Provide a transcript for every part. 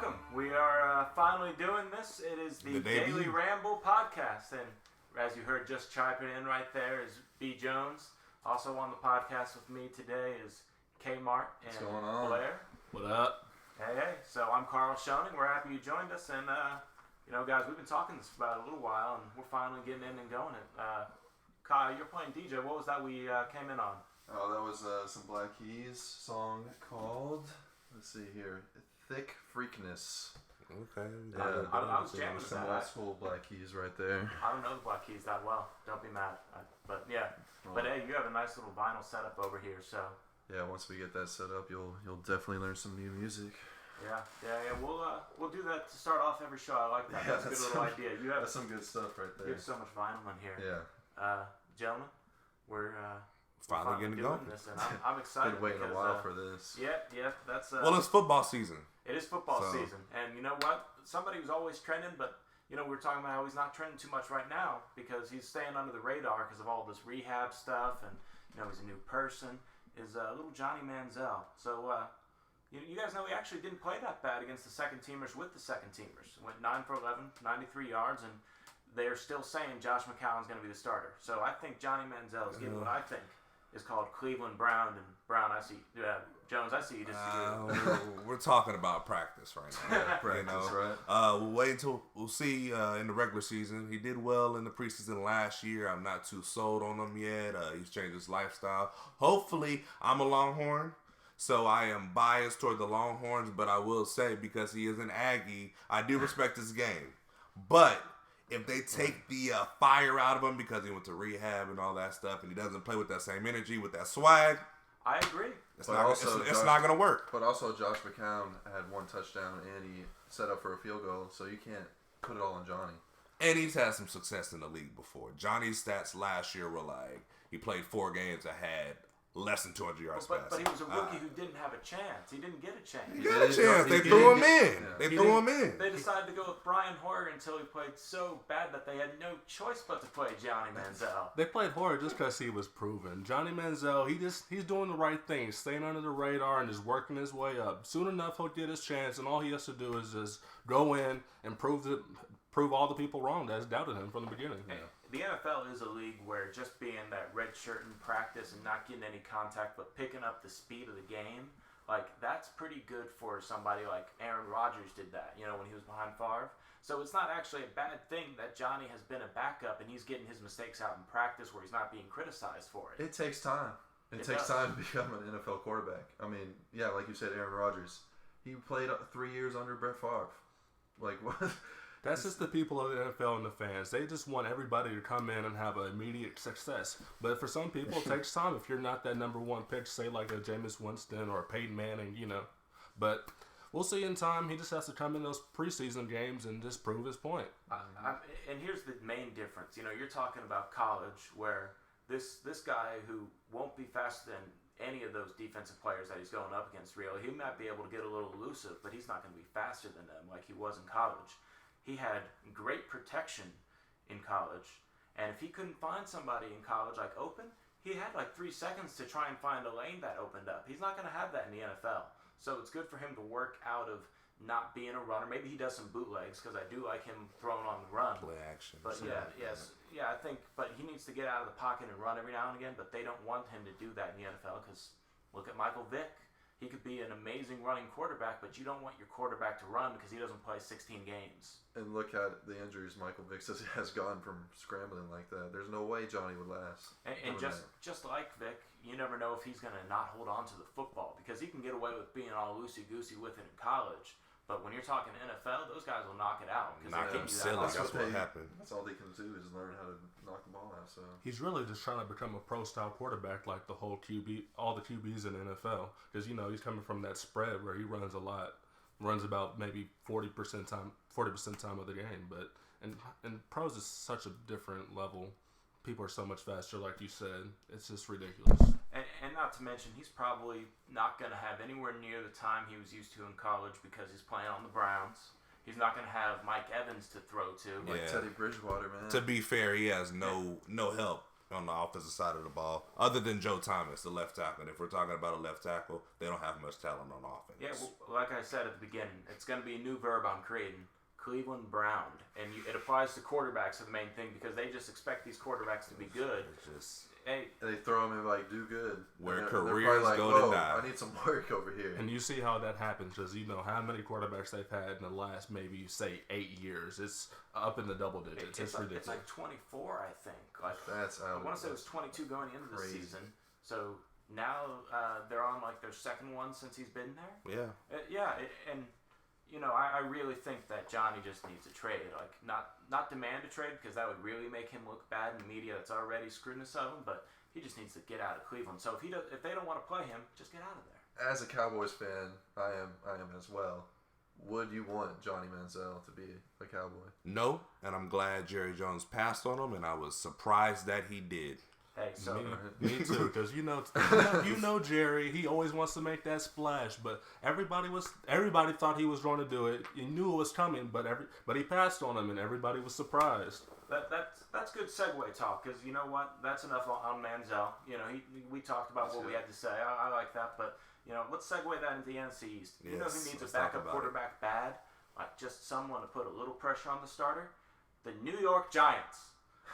welcome. We are finally doing this. It is the Daily Ramble podcast, and as you heard, just chiming in right there is B. Jones. Also on the podcast with me today is K-Mart and Blair. What up? Hey. So I'm Karl Schoening. We're happy you joined us, and guys, we've been talking this for about a little while, and we're finally getting in and going. Kyle, you're playing DJ. What was that we came in on? Oh, that was some Black Keys song called, let's see here, Thick Freakness. Okay. Yeah, I was jamming some old school Black Keys right there. I don't know the Black Keys that well. Don't be mad. But yeah. But hey, you have a nice little vinyl setup over here, so. Yeah, once we get that set up, you'll definitely learn some new music. Yeah. We'll do that to start off every show. I like that. Yeah, that's a good little idea. That's some good stuff right there. You have so much vinyl in here. Yeah. Gentlemen, we're finally getting doing this, and I'm excited. Been waiting a while for this. Yeah. That's. Well, it's football season. It is football season, and you know what? Somebody who's always trending, but we were talking about how he's not trending too much right now because he's staying under the radar because of all this rehab stuff, and he's a new person. Is little Johnny Manziel. So you guys know he actually didn't play that bad against the second teamers with the second teamers. Went 9 for 11, 93 yards, and they're still saying Josh McCown's going to be the starter. So I think Johnny Manziel is getting what I think is called Cleveland Brown, and Brown, I see. Jones, I see you disagree. We're talking about practice right now. Yeah, practice, right? We'll wait until we'll see in the regular season. He did well in the preseason last year. I'm not too sold on him yet. He's changed his lifestyle. Hopefully, I'm a Longhorn, so I am biased toward the Longhorns, but I will say, because he is an Aggie, I do respect his game. But if they take the fire out of him because he went to rehab and all that stuff, and he doesn't play with that same energy, with that swag, I agree. It's not going to work. But also, Josh McCown had 1 touchdown, and he set up for a field goal, so you can't put it all on Johnny. And he's had some success in the league before. Johnny's stats last year were like, he played 4 games and had less than 200 yards passing. But he was a rookie who didn't have a chance. He didn't get a chance. He got a chance. They threw him in. They threw him in. They decided to go with Brian Hoyer until he played so bad that they had no choice but to play Johnny Manziel. They played Hoyer just because he was proven. Johnny Manziel, he's doing the right thing, staying under the radar and just working his way up. Soon enough, he'll get his chance, and all he has to do is just go in and prove all the people wrong that's doubted him from the beginning. Yeah. The NFL is a league where just being that red shirt in practice and not getting any contact but picking up the speed of the game, that's pretty good for somebody like Aaron Rodgers did that, when he was behind Favre. So it's not actually a bad thing that Johnny has been a backup and he's getting his mistakes out in practice where he's not being criticized for it. It takes time. It takes time to become an NFL quarterback. I mean, yeah, like you said, Aaron Rodgers. He played 3 years under Brett Favre. Like, what? That's just the people of the NFL and the fans. They just want everybody to come in and have an immediate success. But for some people, it takes time. If you're not that number 1 pick, say like a Jameis Winston or a Peyton Manning, But we'll see in time. He just has to come in those preseason games and just prove his point. And here's the main difference. You're talking about college where this guy who won't be faster than any of those defensive players that he's going up against, really. He might be able to get a little elusive, but he's not going to be faster than them like he was in college. He had great protection in college, and if he couldn't find somebody in college open, he had 3 seconds to try and find a lane that opened up. He's not going to have that in the NFL, so it's good for him to work out of not being a runner. Maybe he does some bootlegs because I do like him throwing on the run. Play action. But I think, but he needs to get out of the pocket and run every now and again. But they don't want him to do that in the NFL because look at Michael Vick. He could be an amazing running quarterback, but you don't want your quarterback to run because he doesn't play 16 games. And look at the injuries Michael Vick has gone from scrambling like that. There's no way Johnny would last. And just like Vick, you never know if he's going to not hold on to the football because he can get away with being all loosey-goosey with it in college. But when you're talking NFL, those guys will knock it out. Knock him silly. That's what happened. That's all they can do is learn how to knock the ball out. So he's really just trying to become a pro-style quarterback like all the QBs in the NFL. Because, he's coming from that spread where he runs a lot. Runs about maybe 40% time of the game. But and pros is such a different level. People are so much faster, like you said. It's just ridiculous. And not to mention, he's probably not going to have anywhere near the time he was used to in college because he's playing on the Browns. He's not going to have Mike Evans to throw to. Like Teddy Bridgewater, man. To be fair, he has no help on the offensive side of the ball, other than Joe Thomas, the left tackle. And if we're talking about a left tackle, they don't have much talent on offense. Yeah, well, like I said at the beginning, it's going to be a new verb I'm creating. Cleveland Brown, and it applies to quarterbacks are the main thing because they just expect these quarterbacks to be good. They throw them in like do good where they're careers like, go to die. I need some work over here. And you see how that happens because you know how many quarterbacks they've had in the last maybe say 8 years. It's up in the double digits. It's ridiculous. It's like 24, I think. Like That's I want to say it was 22 going into the season. So now they're on like their second one since he's been there. Yeah. And. You know, I really think that Johnny just needs a trade. Like, not demand a trade because that would really make him look bad in the media that's already screwing us of him. But he just needs to get out of Cleveland. So if they don't want to play him, just get out of there. As a Cowboys fan, I am as well. Would you want Johnny Manziel to be a Cowboy? No, and I'm glad Jerry Jones passed on him, and I was surprised that he did. Hey, so me too, because you know Jerry. He always wants to make that splash, but everybody thought he was going to do it. He knew it was coming, but he passed on him, and everybody was surprised. That's good segue talk because you know what? That's enough on Manziel. You know, we talked about what we had to say. I like that, but you know, let's segue that into the NFC East. You know who needs a backup quarterback bad? Like just someone to put a little pressure on the starter? The New York Giants.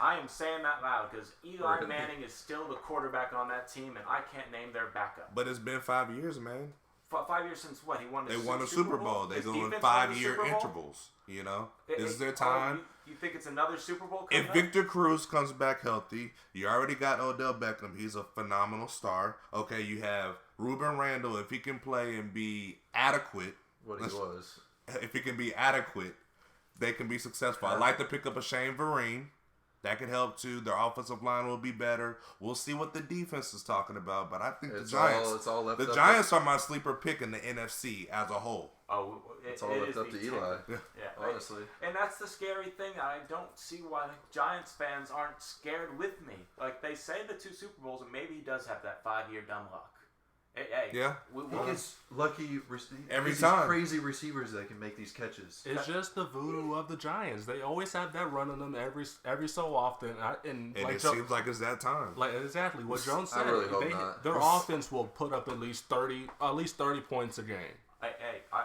I am saying that loud because Eli Manning is still the quarterback on that team, and I can't name their backup. But it's been 5 years, man. 5 years since what? He won They won a Super Bowl. They go in 5-year intervals. You know, this is their time. You think it's another Super Bowl? If Victor Cruz comes back healthy, you already got Odell Beckham. He's a phenomenal star. Okay, you have Ruben Randle. If he can play and be adequate, what he was. If he can be adequate, they can be successful. I'd like to pick up a Shane Vereen. That could help too. Their offensive line will be better. We'll see what the defense is talking about, but I think the Giants are my sleeper pick in the NFC as a whole. Oh, it's all left up to Eli. Yeah, honestly. And that's the scary thing. I don't see why Giants fans aren't scared with me. Like they say the 2 Super Bowls, and maybe he does have that 5-year dumb luck. Hey, yeah. He gets lucky every time. Crazy receivers that can make these catches. It's just the voodoo of the Giants. They always have that run on them every so often. And like seems like it's that time. Like exactly what Jones said. I really hope not. Their offense will put up at least 30 points a game.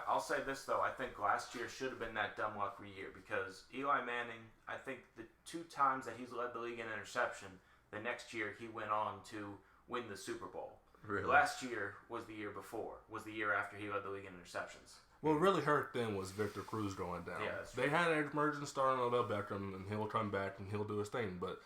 I'll say this though. I think last year should have been that dumb luck year because Eli Manning. I think the 2 times that he's led the league in interception, the next year he went on to win the Super Bowl. Really? Last year was the year before. Was the year after he led the league in interceptions. What really hurt them was Victor Cruz going down. Yeah, they had an emergent star on Odell Beckham, and he'll come back and he'll do his thing. But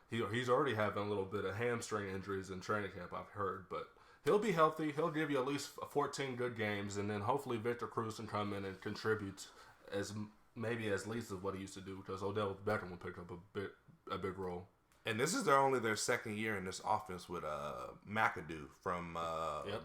he's already having a little bit of hamstring injuries in training camp, I've heard. But he'll be healthy. He'll give you at least 14 good games, and then hopefully Victor Cruz can come in and contribute as least as what he used to do because Odell Beckham will pick up a big role. And this is their second year in this offense with McAdoo from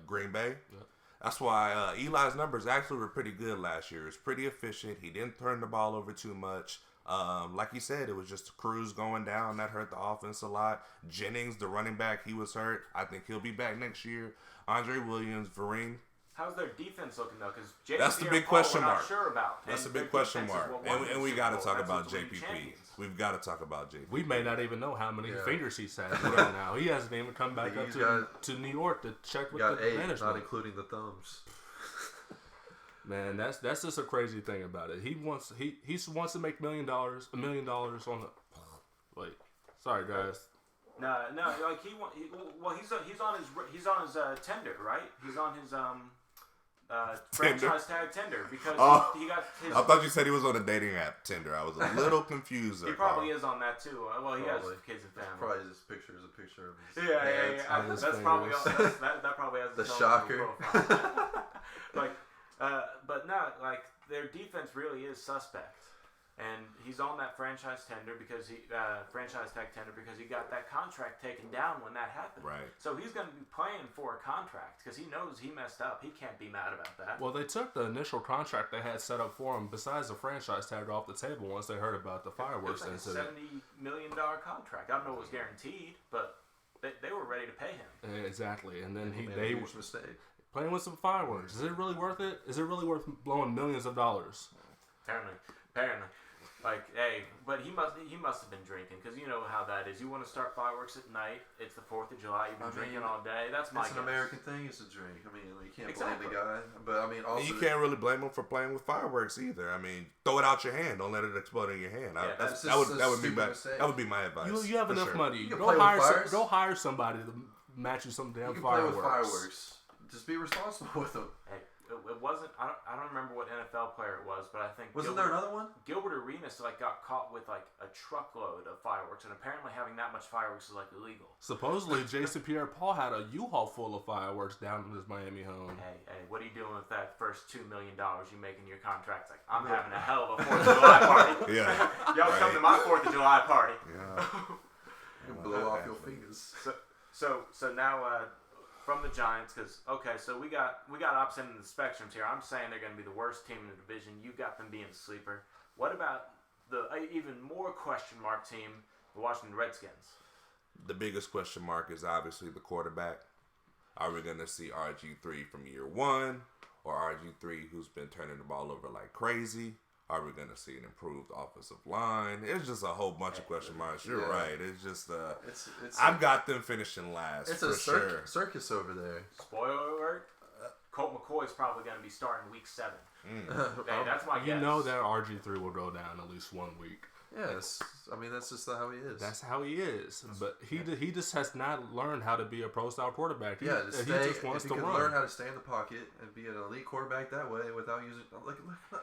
Green Bay. Yep. That's why Eli's numbers actually were pretty good last year. It's pretty efficient. He didn't turn the ball over too much. Like you said, it was just Cruz going down. That hurt the offense a lot. Jennings, the running back, he was hurt. I think he'll be back next year. Andre Williams, Vereen. How's their defense looking though? Because that's the big question mark. Sure about. That's a big question mark. And we got to talk about JPP. We've got to talk about JPP. We may not even know how many fingers he's had right now. He hasn't even come back up to New York to check with the management. Not including the thumbs. Man, that's just a crazy thing about it. He wants to make $1 million on the. Wait, sorry guys. No, like he's on his tender, right? He's on his franchise tag tender because he got his. I thought you said he was on a dating app Tinder. I was a little confused. He probably is on that too. Well, he has kids and family. Probably his picture is a picture of his. Yeah. That's probably that probably has the shocker. But no, like their defense really is suspect. And he's on that franchise tag tender because he got that contract taken down when that happened. Right. So he's going to be playing for a contract because he knows he messed up. He can't be mad about that. Well, they took the initial contract they had set up for him, besides the franchise tag, off the table once they heard about the fireworks incident. It was like a $70 million contract. I don't know if it was guaranteed, but they were ready to pay him. Exactly, and then they made a mistake. Playing with some fireworks. Is it really worth it? Is it really worth blowing millions of dollars? Apparently. Like, hey, but he must have been drinking because you know how that is. You want to start fireworks at night. It's the 4th of July. You've been drinking all day. That's my. It's an American thing. It's a drink. I mean, you can't Exactly. blame the guy. But I mean, also And you can't really blame him for playing with fireworks either. I mean, throw it out your hand. Don't let it explode in your hand. That would be my advice. You have enough sure. money. You can Go play with fires. go hire somebody to match you some damn you can fireworks. play with fireworks. Just be responsible with them. Hey, it wasn't. I don't remember what NFL player it was, but I think Wasn't there another one? Gilbert Arenas got caught with like a truckload of fireworks, and apparently having that much fireworks is like illegal. Supposedly, Jason Pierre-Paul had a U-Haul full of fireworks down in his Miami home. Hey, what are you doing with that first $2 million you make in your contract? It's like, I'm having a hell of a 4th of July party. Yeah. Y'all come to my 4th of July party. Yeah. You can blow off your fingers. So now from the Giants, because so we got opposite ends of the spectrums here. I'm saying they're going to be the worst team in the division. You got them being a sleeper. What about the even more question mark team, the Washington Redskins? The biggest question mark is obviously the quarterback. Are we going to see RG3 from year one, or RG3 who's been turning the ball over like crazy? Are we going to see an improved offensive line? It's just a whole bunch of question marks. You're right. It's just I've got them finishing last. It's for a sure. circus over there. Spoiler alert: Colt McCoy's probably going to be starting week 7. Hey, that's my guess. You know that RG3 will go down at least 1 week. Yes, I mean that's just how he is. That's how he is. But he just has not learned how to be a pro-style quarterback. He just wants to run. Learn how to stay in the pocket and be an elite quarterback that way without using.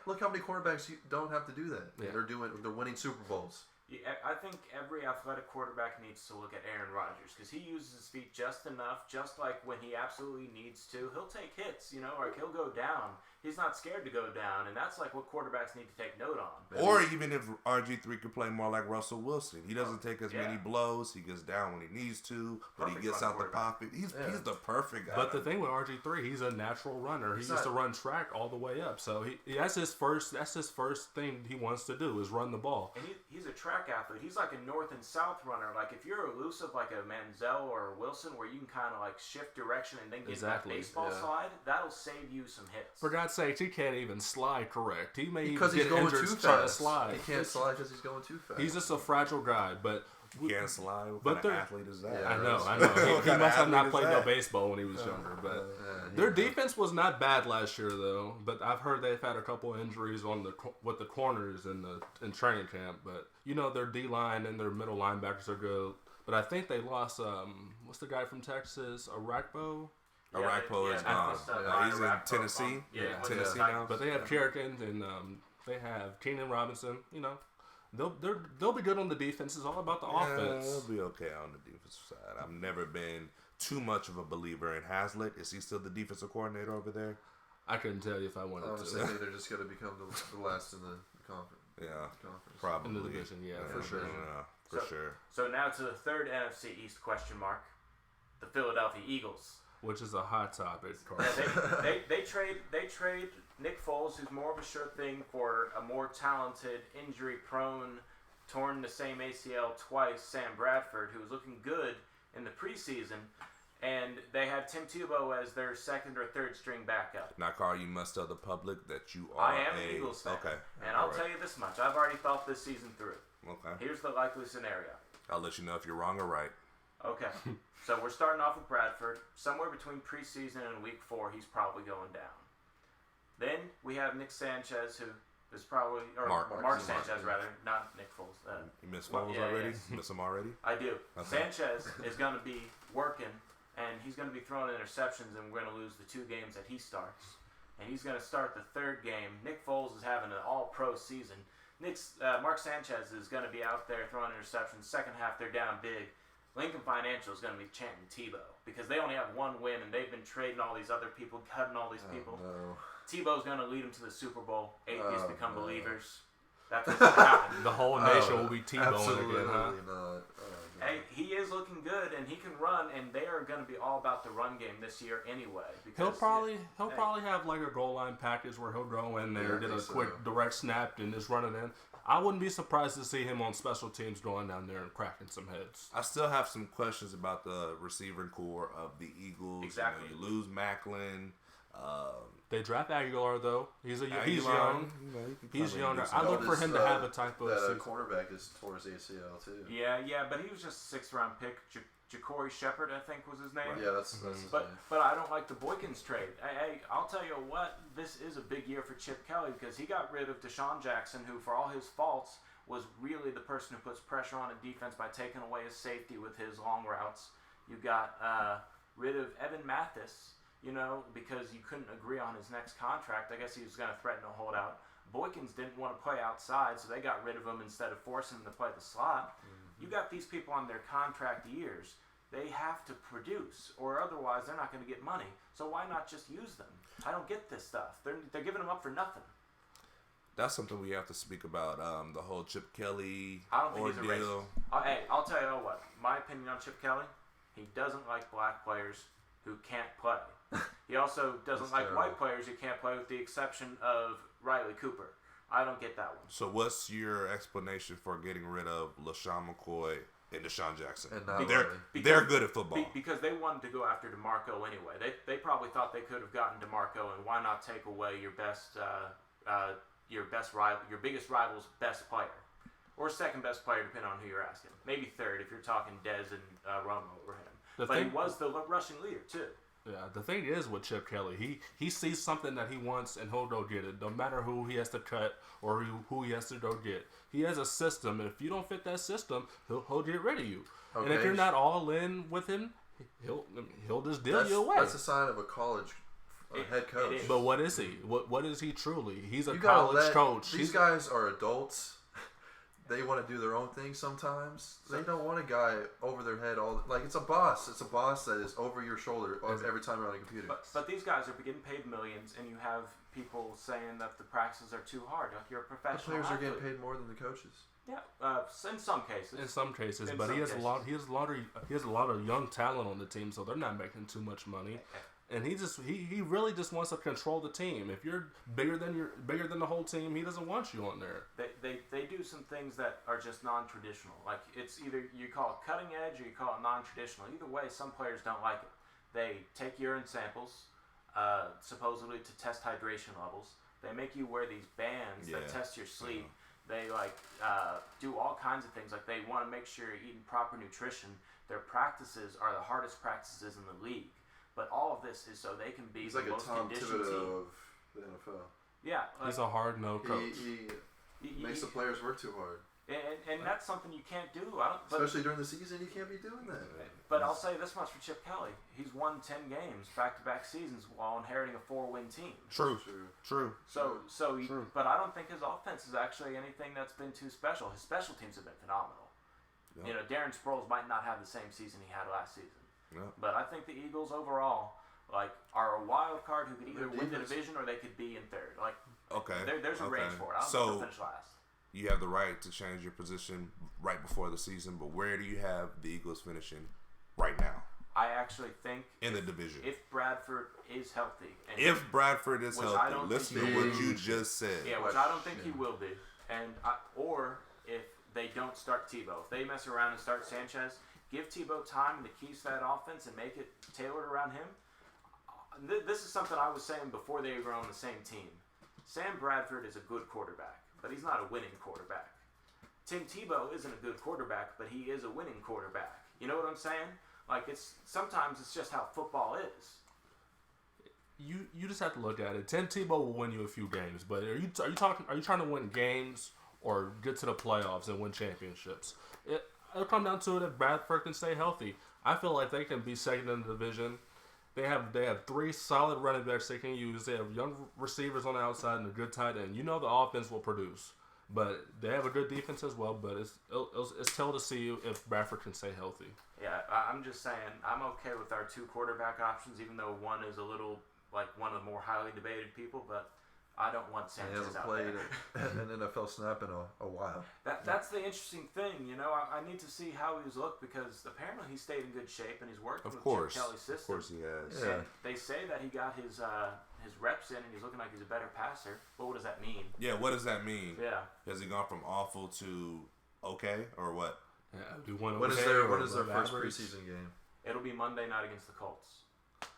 Look how many quarterbacks don't have to do that. Yeah. They're winning Super Bowls. Yeah, I think every athletic quarterback needs to look at Aaron Rodgers because he uses his feet just enough, just like when he absolutely needs to. He'll take hits, like he'll go down. He's not scared to go down, and that's like what quarterbacks need to take note on. Or even if RG3 could play more like Russell Wilson. He doesn't take as many blows. He gets down when he needs to, but he gets out the pocket. He's the perfect guy. But the thing with RG3, he's a natural runner. He used to run track all the way up. So that's his first thing he wants to do is run the ball. And he's a track athlete. He's like a north and south runner. Like if you're elusive like a Manziel or a Wilson where you can kind of like shift direction and then get that baseball slide, that'll save you some hits. For God's sakes, he can't even slide correct. He may because even he's get going injured too trying to fast. slide. He can't slide because he's going too fast. He's just a fragile guy, but he can't slide. What kind of athlete is that? Yeah, I know. He must have not played no baseball when he was younger. But their defense was not bad last year, though. But I've heard they've had a couple injuries with the corners in training camp. But their D line and their middle linebackers are good. But I think they lost. What's the guy from Texas? Arakpo. Arakpo is gone. He's in Tennessee. Tennessee now. But they have Kerrigan and they have Keenan Robinson. They'll be good on the defense. It's all about the offense. They'll be okay on the defensive side. I've never been too much of a believer in Haslett. Is he still the defensive coordinator over there? I couldn't tell you if I wanted to. Honestly, they're just going to become the last in the conference. Yeah, conference. probably. In the division, for sure. For sure. So now to the third NFC East question mark, the Philadelphia Eagles. Which is a hot topic, Karl. They trade Nick Foles, who's more of a sure thing, for a more talented, injury-prone, torn the same ACL twice, Sam Bradford, who was looking good in the preseason, and they have Tim Tebow as their second or third string backup. Now, Karl, you must tell the public that you are I am an Eagles fan. Okay. And I'll tell you this much. I've already thought this season through. Okay. Here's the likely scenario. I'll let you know if you're wrong or right. Okay. So we're starting off with Bradford. Somewhere between preseason and week 4, he's probably going down. Then we have Nick Sanchez, who is probably... Or Mark Sanchez, rather. Not Nick Foles. You miss Foles already? You miss him already? I do. Okay. Sanchez is going to be working, and he's going to be throwing interceptions, and we're going to lose the 2 games that he starts. And he's going to start the 3rd game. Nick Foles is having an all-pro season. Mark Sanchez is going to be out there throwing interceptions. Second half, they're down big. Lincoln Financial is going to be chanting Tebow because they only have 1 win, and they've been trading all these other people, cutting all these people. No. Tebow's going to lead them to the Super Bowl. Atheists become believers. That's what's going to happen. The whole nation will be Tebowing again, huh? Not. Hey, he is looking good, and he can run, and they are going to be all about the run game this year anyway. Because He'll probably have like a goal line package where he'll go in there, get a quick direct snap, and just run it in. I wouldn't be surprised to see him on special teams going down there and cracking some heads. I still have some questions about the receiving core of the Eagles. Exactly. You lose Macklin. They draft Aguilar though. He's young. You know, He's younger. I I look for him to have a type of. That cornerback is towards ACL too. Yeah, but he was just a 6th round pick. Ja'Cory Shepard, I think, was his name. Yeah, that's his name. But I don't like the Boykins trade. Hey, I'll tell you what, this is a big year for Chip Kelly because he got rid of Deshaun Jackson, who, for all his faults, was really the person who puts pressure on a defense by taking away his safety with his long routes. You got rid of Evan Mathis, because you couldn't agree on his next contract. I guess he was going to threaten a holdout. Boykins didn't want to play outside, so they got rid of him instead of forcing him to play the slot. You got these people on their contract years. They have to produce, or otherwise they're not going to get money. So why not just use them? I don't get this stuff. They're giving them up for nothing. That's something we have to speak about. The whole Chip Kelly I don't think ordeal. he's a racist. Hey, I'll tell you what. My opinion on Chip Kelly, he doesn't like black players who can't play. He also doesn't like white players who can't play, with the exception of Riley Cooper. I don't get that one. So what's your explanation for getting rid of LaShawn McCoy and Deshaun Jackson? And they're good at football. Because they wanted to go after DeMarco anyway. They probably thought they could have gotten DeMarco, and why not take away your biggest rival's best player, or second best player, depending on who you're asking. Maybe third if you're talking Dez and Romo over him. But he was the rushing leader too. Yeah, the thing is with Chip Kelly, he sees something that he wants and he'll go get it. No matter who he has to cut or who he has to go get. He has a system, and if you don't fit that system, he'll get rid of you. Okay. And if you're not all in with him, he'll just deal you away. That's a sign of a college head coach. But what is he? What is he truly? He's a college coach. These guys are adults. They want to do their own thing sometimes. They don't want a guy over their head it's a boss. It's a boss that is over your shoulder every time you're on a computer. But these guys are getting paid millions, and you have people saying that the practices are too hard. Like, you're a professional. The players athlete. are getting paid more than the coaches. Yeah, in some cases. But he has a lot of young talent on the team, so they're not making too much money. And he really just wants to control the team. If you're bigger than the whole team, he doesn't want you on there. They do some things that are just non-traditional. Like, it's either you call it cutting edge or you call it non-traditional. Either way, some players don't like it. They take urine samples, supposedly to test hydration levels. They make you wear these bands that test your sleep. They do all kinds of things. Like, they want to make sure you're eating proper nutrition. Their practices are the hardest practices in the league. But all of this is so they can be the most conditioned team. Of the NFL. Yeah. He's a hard-nosed coach. He makes the players work too hard. And that's something you can't do. Especially during the season, you can't be doing that. But I'll say this much for Chip Kelly. He's won 10 games back-to-back seasons while inheriting a 4-win team. True. But I don't think his offense is actually anything that's been too special. His special teams have been phenomenal. Yep. Darren Sproles might not have the same season he had last season. Yep. But I think the Eagles overall are a wild card who could either win the division or they could be in third. There's a range for it. I don't think they'll finish last. You have the right to change your position right before the season, but where do you have the Eagles finishing right now? I actually think in the division, if Bradford is healthy, listen to what you just said. Yeah, which I don't think he will be, or if they don't start Tebow, if they mess around and start Sanchez. Give Tebow time to keys that offense and make it tailored around him. This is something I was saying before they were on the same team. Sam Bradford is a good quarterback, but he's not a winning quarterback. Tim Tebow isn't a good quarterback, but he is a winning quarterback. You know what I'm saying? Sometimes it's just how football is. You just have to look at it. Tim Tebow will win you a few games, but are you trying to win games or get to the playoffs and win championships? It'll come down to it if Bradford can stay healthy. I feel like they can be second in the division. They have 3 solid running backs they can use. They have young receivers on the outside and a good tight end. The offense will produce. But they have a good defense as well. But it's tell to see if Bradford can stay healthy. Yeah, I'm just saying I'm okay with our 2 quarterback options, even though one is a little one of the more highly debated people. But I don't want Sanchez out there. He hasn't played an NFL snap in a while. That's the interesting thing, I need to see how he's looked because apparently he stayed in good shape and he's working with Chip Kelly's system. Of course he has. Yeah. They say that he got his reps in and he's looking like he's a better passer. But what does that mean? Yeah, what does that mean? Yeah. Has he gone from awful to okay or what? Yeah, when is their first preseason game? It'll be Monday night against the Colts.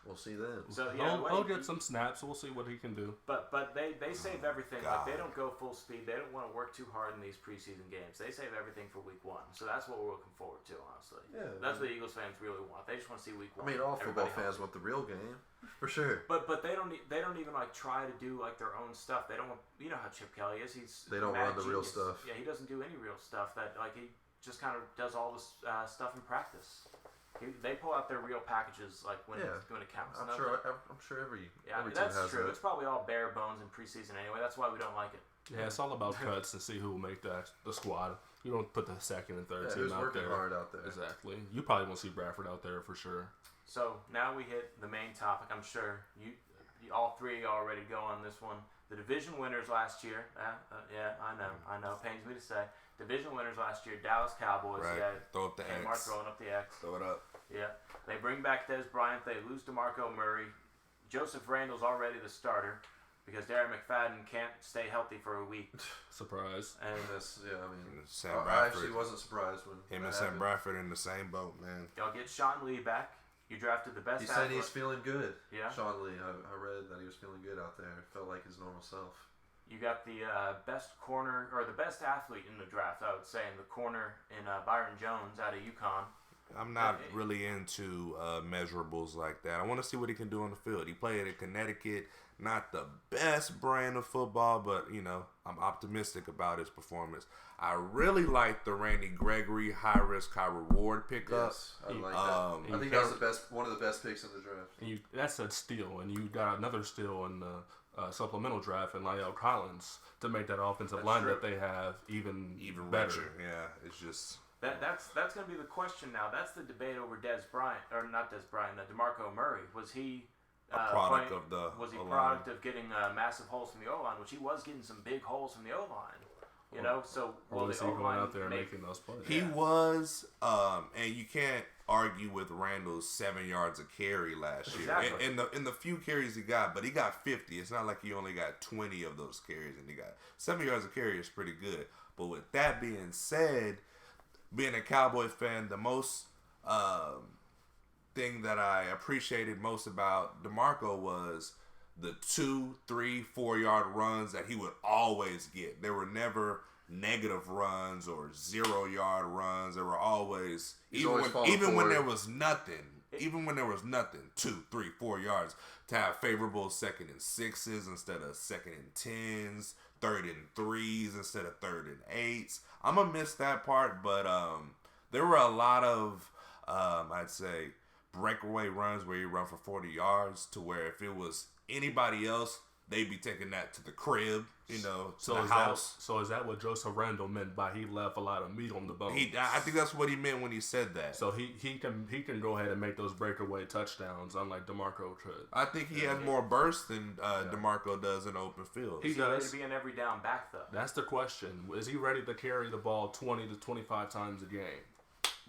We'll see then. So he'll get some snaps. We'll see what he can do. But they save everything. Like they don't go full speed. They don't want to work too hard in these preseason games. They save everything for week 1. So that's what we're looking forward to, honestly. Yeah, that's what Eagles fans really want. They just want to see week 1. I mean, all football fans want the real game, for sure. But they don't even like try to do like their own stuff. They don't want, you know how Chip Kelly is. They don't run the real stuff. Yeah, he doesn't do any real stuff. That like he just kind of does all this stuff in practice. They pull out their real packages like when it counts. I'm sure every team that's has true. that. It's probably all bare bones in preseason anyway. That's why we don't like it. Yeah, it's all about cuts and see who will make the squad. You don't put the second and third team who's out working there. hard out there. Exactly. You probably won't see Bradford out there for sure. So now we hit the main topic. I'm sure you all three are ready to go on this one. The division winners last year. I know. Pains me to say. Division winners last year, Dallas Cowboys. Right. Yeah, Throw up the K-Mart X. throwing up the X. Throw it up. Yeah. They bring back Des Bryant. They lose DeMarco Murray. Joseph Randall's already the starter because Darren McFadden can't stay healthy for a week. Surprise. And I actually wasn't surprised when him and Sam Bradford in the same boat, man. Y'all get Sean Lee back. You drafted the best. He said he's feeling good. Yeah. Sean Lee. I read that he was feeling good out there. Felt like his normal self. You got the best corner or the best athlete in the draft, I would say, in the corner in Byron Jones out of UConn. I'm not really into measurables like that. I want to see what he can do on the field. He played at Connecticut, not the best brand of football, but, I'm optimistic about his performance. I really like the Randy Gregory high-risk, high-reward pickup. Yes, I like that. I think that was one of the best picks in the draft. And that's a steal, and you got another steal in the supplemental draft in Lyle Collins to make that offensive line that they have even better. Richer. Yeah, it's just... That's going to be the question now. That's the debate over DeMarco Murray. Was he a product of the Was he O-line? Product of getting massive holes from the O-line, which he was getting some big holes from the O-line. So was he going out there making those plays? He was, and you can't argue with Randall's 7 yards a carry last year. Exactly. In the few carries he got, but he got 50. It's not like he only got 20 of those carries, and he got 7 yards a carry is pretty good. But with that being said, being a Cowboy fan, the most thing that I appreciated most about DeMarco was the 2, 3, 4 yard runs that he would always get. There were never negative runs or 0 yard runs. There were always even when there was nothing, 2, 3, 4 yards to have favorable 2nd and 6s instead of 2nd and 10s, 3rd and 3s instead of 3rd and 8s. I'm gonna miss that part, but there were a lot of I'd say breakaway runs where you run for 40 yards to where if it was anybody else, they'd be taking that to the crib, to the house. So is that what Joseph Randall meant by he left a lot of meat on the bone? I think that's what he meant when he said that. So he can go ahead and make those breakaway touchdowns, unlike DeMarco could. I think he has more burst than DeMarco does in open field. He's ready to be an every down back, though. That's the question. Is he ready to carry the ball 20 to 25 times a game?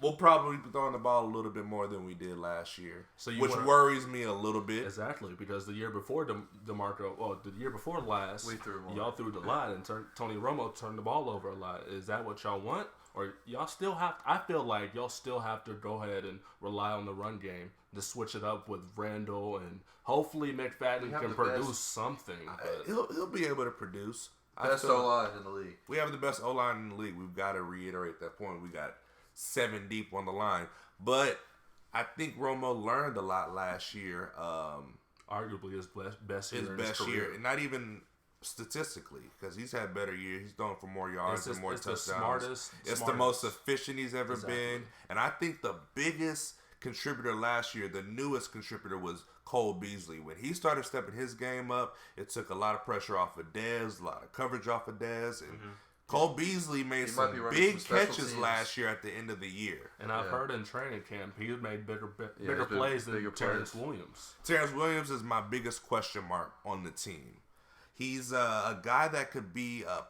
We'll probably be throwing the ball a little bit more than we did last year, which worries me a little bit. Exactly, because the year before DeMarco, the year before last, y'all threw the lot and Tony Romo turned the ball over a lot. Is that what y'all want? Or y'all still have I feel like y'all still have to go ahead and rely on the run game to switch it up with Randall, and hopefully McFadden can produce something. He'll be able to produce. Best O-line in the league. We have the best O-line in the league. We've got to reiterate that point. We got 7 deep on the line. But I think Romo learned a lot last year. Arguably his best year in his career. And not even statistically, because he's had better years. He's thrown for more yards and more touchdowns. It's the most efficient he's ever been. And I think the biggest contributor last year, the newest contributor, was Cole Beasley. When he started stepping his game up, it took a lot of pressure off of Dez, a lot of coverage off of Dez, and Cole Beasley made some big catches last year at the end of the year. And I've heard in training camp he's made bigger plays than Terrence Williams. Terrence Williams is my biggest question mark on the team. He's a guy that could be a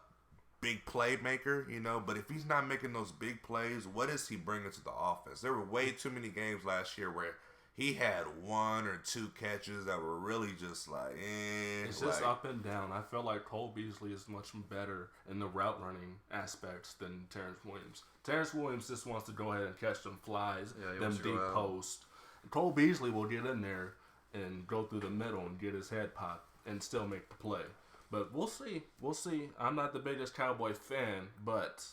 big playmaker, but if he's not making those big plays, what is he bringing to the offense? There were way too many games last year where he had 1 or 2 catches that were really just like, It's just up and down. I feel like Cole Beasley is much better in the route running aspects than Terrence Williams. Terrence Williams just wants to go ahead and catch them flies, them deep posts. Cole Beasley will get in there and go through the middle and get his head popped and still make the play. But we'll see. We'll see. I'm not the biggest Cowboy fan, but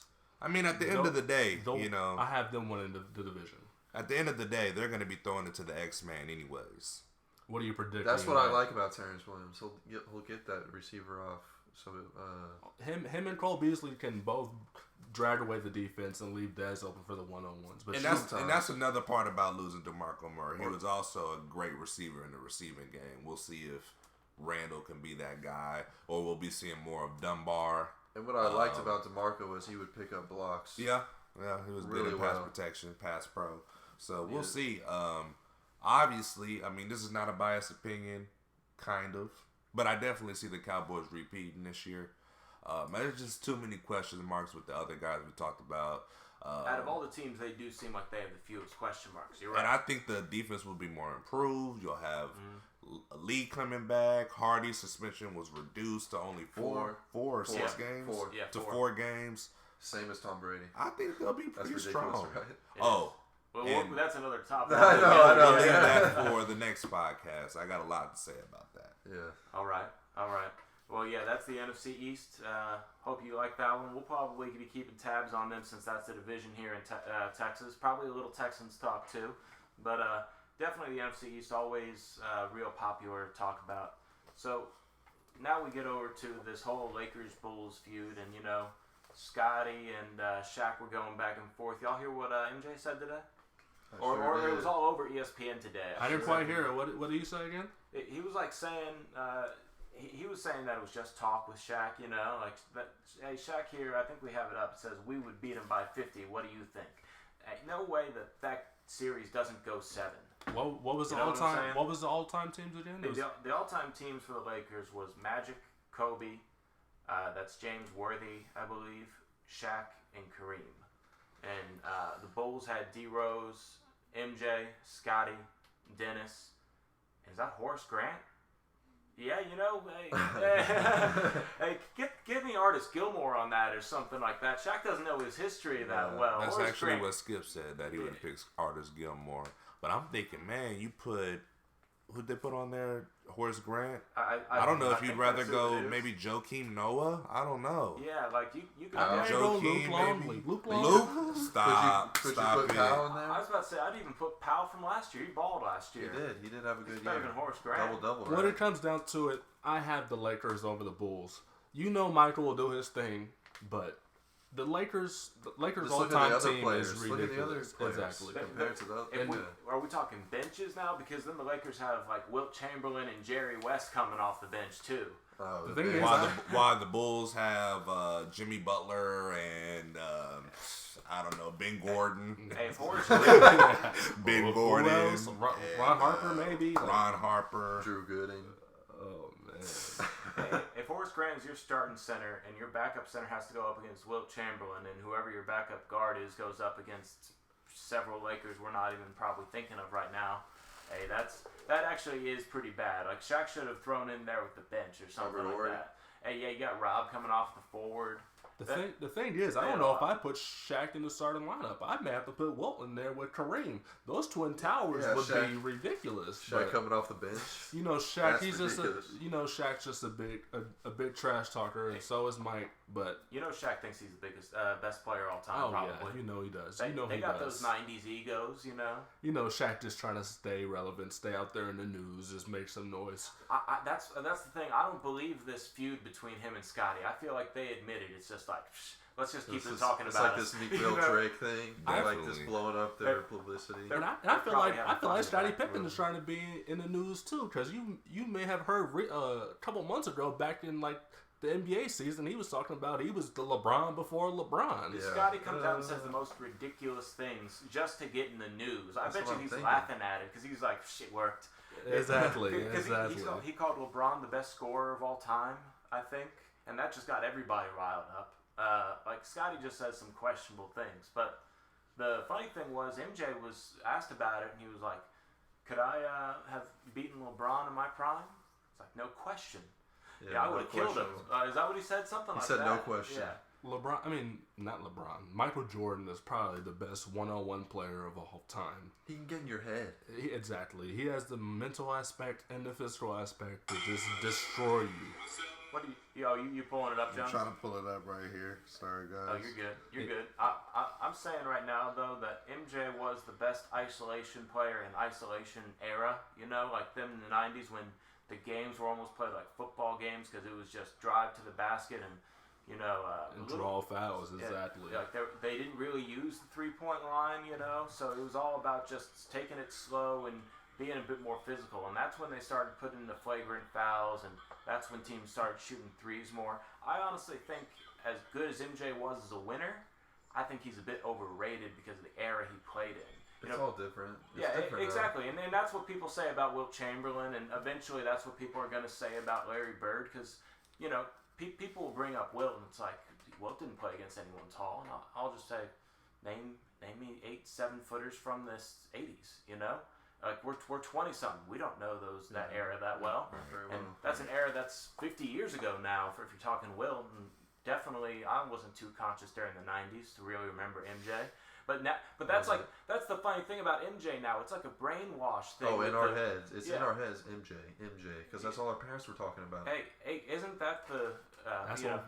I mean, at the end of the day, I have them winning the division. At the end of the day, they're going to be throwing it to the X-Man anyways. What do you predict? That's what I like about Terrence Williams. He'll get that receiver off. So him and Cole Beasley can both drag away the defense and leave Dez open for the one-on-ones. But that's another part about losing DeMarco Murray. He was also a great receiver in the receiving game. We'll see if Randall can be that guy, or we'll be seeing more of Dunbar. And what I liked about DeMarco was he would pick up blocks. Yeah, he was really good in pass protection, pass pro. So we'll see. Obviously, I mean, this is not a biased opinion, kind of. But I definitely see the Cowboys repeating this year. There's just too many question marks with the other guys we talked about. Out of all the teams, they do seem like they have the fewest question marks. You're right. And I think the defense will be more improved. You'll have Lee coming back. Hardy's suspension was reduced to only four or 6 games. Four games. Same as Tom Brady. I think they'll be pretty strong. Right? Oh. Well, that's another topic. I know. We'll leave that for the next podcast. I got a lot to say about that. Yeah. All right. Well, yeah, that's the NFC East. Hope you like that one. We'll probably be keeping tabs on them since that's the division here in Texas. Probably a little Texans talk too. But definitely the NFC East, always real popular to talk about. So now we get over to this whole Lakers-Bulls feud. And, Scotty and Shaq were going back and forth. Y'all hear what MJ said today? Or it was all over ESPN today. I didn't quite hear it. What did you say again? He was like saying, he was saying that it was just talk with Shaq, like, hey, Shaq here, I think we have it up. It says, we would beat him by 50. What do you think? No way that series doesn't go 7. What was the all-time? What was the all-time teams again? The all-time teams for the Lakers was Magic, Kobe, that's James Worthy, I believe, Shaq, and Kareem. And the Bulls had D. Rose, MJ, Scotty, Dennis. Is that Horace Grant? Yeah, hey, give me Artis Gilmore on that or something like that. Shaq doesn't know his history that well. That's Horace actually Grant. what Skip said, that he would pick Artis Gilmore. But I'm thinking, man, who'd they put on there? Horace Grant? I don't know if you'd rather go maybe Joakim Noah. I don't know. Yeah, like you could Joakim, maybe. Luke Stop Could you it. put Powell in there? I was about to say, I'd even put Powell from last year. He balled last year. He did have a good He's year. better than Horace Grant. Double. When it comes down to it, I have the Lakers over the Bulls. Michael will do his thing, but the Lakers all-time team is ridiculous. Look at the other players. Exactly. Compared to the Are we talking benches now? Because then the Lakers have like Wilt Chamberlain and Jerry West coming off the bench too. Oh, The thing is, Why the Bulls have Jimmy Butler and I don't know, Ben Gordon. Hey, Ben Gordon. Who else? Ron Harper, maybe. Ron Harper. Drew Gooden. Oh man. if Horace Grant is your starting center and your backup center has to go up against Wilt Chamberlain, and whoever your backup guard is goes up against several Lakers we're not even probably thinking of right now. Hey, that actually is pretty bad. Like, Shaq should have thrown in there with the bench or something like that. Hey, yeah, you got Rob coming off the forward. The thing is, I don't know if I put Shaq in the starting lineup. I may have to put Wilt in there with Kareem. Those twin towers would Shaq, be ridiculous. Shaq coming off the bench. Shaq. That's ridiculous. Shaq's just a big trash talker, and so is Mike. But Shaq thinks he's the biggest, best player all time. Oh probably. yeah, he does. They got those '90s egos. Shaq just trying to stay relevant, stay out there in the news, just make some noise. That's the thing. I don't believe this feud between him and Scotty. I feel like they admitted it's just like, let's just keep talking about it. It's like this Meek Mill Drake thing. They like this blowing up their publicity. And I feel like Scottie Pippen is trying to be in the news too, because you may have heard a couple months ago back in like the NBA season, he was talking about he was the LeBron before LeBron. Yeah. Scotty comes out and says the most ridiculous things just to get in the news. I bet you he's laughing at it because he's like, shit worked. Exactly. He called LeBron the best scorer of all time, I think, and that just got everybody riled up. Like, Scotty just says some questionable things, but the funny thing was MJ was asked about it, and he was like, could I have beaten LeBron in my prime? It's like, no question. Yeah, I would have killed him. Is that what he said? Something like that? He said no question. Yeah. LeBron. I mean, not LeBron. Michael Jordan is probably the best one-on-one player of all time. He can get in your head. Exactly. He has the mental aspect and the physical aspect to just destroy you. What do you pulling it up, John? I'm trying to pull it up right here. Sorry, guys. Oh, you're good. You're good. I'm saying right now, though, that MJ was the best isolation player in isolation era. You know, like them in the 90s when the games were almost played like football games because it was just drive to the basket and, you know. And draw fouls, exactly. Like they didn't really use the three-point line, you know, so it was all about just taking it slow and being a bit more physical, and that's when they started putting the flagrant fouls, and that's when teams started shooting threes more. I honestly think, as good as MJ was as a winner, I think he's a bit overrated because of the era he played in. It's all different. Exactly, and that's what people say about Wilt Chamberlain, and eventually that's what people are going to say about Larry Bird, because, you know, people will bring up Wilt, and it's like, Wilt didn't play against anyone tall, and I'll just say, name me 8 7-footers from this 80s, you know? Like we're 20 something. We don't know that era that well, and that's an era that's 50 years ago now. If you're talking Wilt, and definitely I wasn't too conscious during the 90s to really remember MJ. But that's the funny thing about MJ now. It's like a brainwash thing. Oh, in our heads, it's in our heads. MJ, because that's all our parents were talking about. Hey, isn't that the?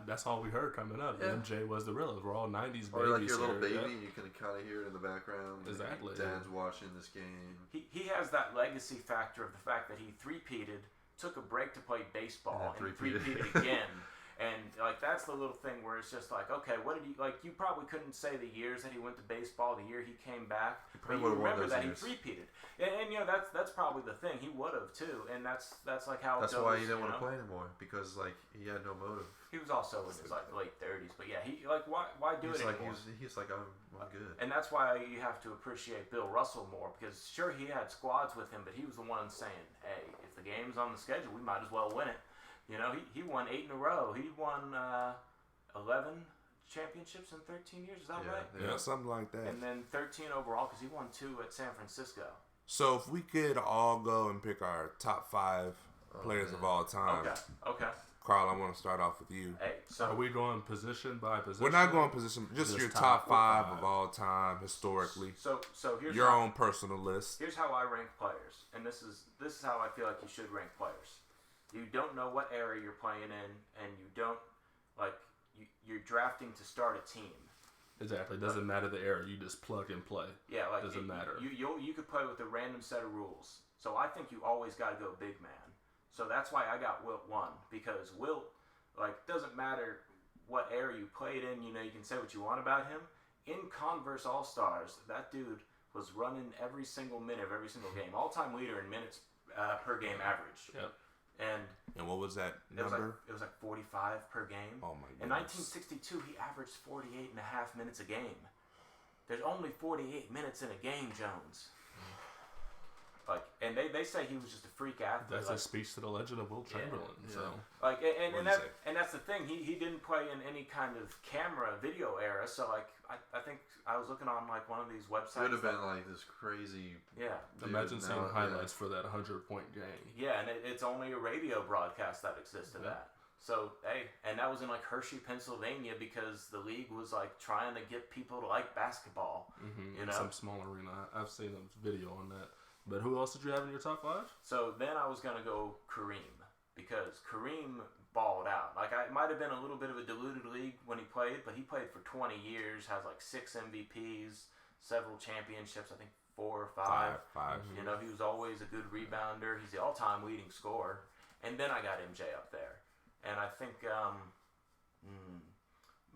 That's all we heard coming up. Yeah. MJ was the real. We're all 90s babies. Or like your little baby, yeah. you can kind of hear it in the background. Exactly. Dad's watching this game. He has that legacy factor of the fact that he three-peated, took a break to play baseball, and three-peated again. And like that's the little thing where it's just like, okay, what did he like? You probably couldn't say the years that he went to baseball, the year he came back, but you remember that he three-peated. And you know that's probably the thing. He would have too, and that's like how. That's why he didn't want to play anymore, because like he had no motive. He was also in his like late 30s, but yeah, he like why do it anymore? He's like I'm good. And that's why you have to appreciate Bill Russell more, because sure he had squads with him, but he was the one saying, hey, if the game's on the schedule, we might as well win it. You know, he won 8 in a row. He won 11 championships in 13 years. Is that right? Yeah, something like that. And then 13 overall because he won 2 at San Francisco. So if we could all go and pick our top 5 players of all time. Okay. Karl, I want to start off with you. Hey, so are we going position by position? We're not going position, just your top 5 of all time historically. So here's your own personal list. Here's how I rank players, and this is how I feel like you should rank players. You don't know what era you're playing in, and you don't you're drafting to start a team. Exactly. It doesn't matter the era. You just plug and play. Yeah, like doesn't matter. You could play with a random set of rules. So I think you always got to go big man. So that's why I got Wilt 1, because Wilt doesn't matter what era you played in. You know, you can say what you want about him. In Converse All Stars, that dude was running every single minute of every single game. All-time leader in minutes per game average. Yep. And what was that number? It was like 45 per game. Oh my goodness. In 1962, he averaged 48 and a half minutes a game. There's only 48 minutes in a game, Jones. And they say he was just a freak athlete. That's a speech to the legend of Wilt Chamberlain. Yeah. So and that's the thing. He didn't play in any kind of camera video era. So I think I was looking on one of these websites. It would have been like this crazy. Yeah. Imagine seeing highlights for that 100-point game. Yeah, and it's only a radio broadcast that exists of that. So and that was in Hershey, Pennsylvania, because the league was trying to get people to like basketball. Mm-hmm. You know, some small arena. I've seen a video on that. But who else did you have in your top 5? So then I was gonna go Kareem, because Kareem balled out. It might have been a little bit of a diluted league when he played, but he played for 20 years, has 6 MVPs, several championships, I think 4 or 5. Five. You know, he was always a good rebounder. He's the all-time leading scorer. And then I got MJ up there, and I think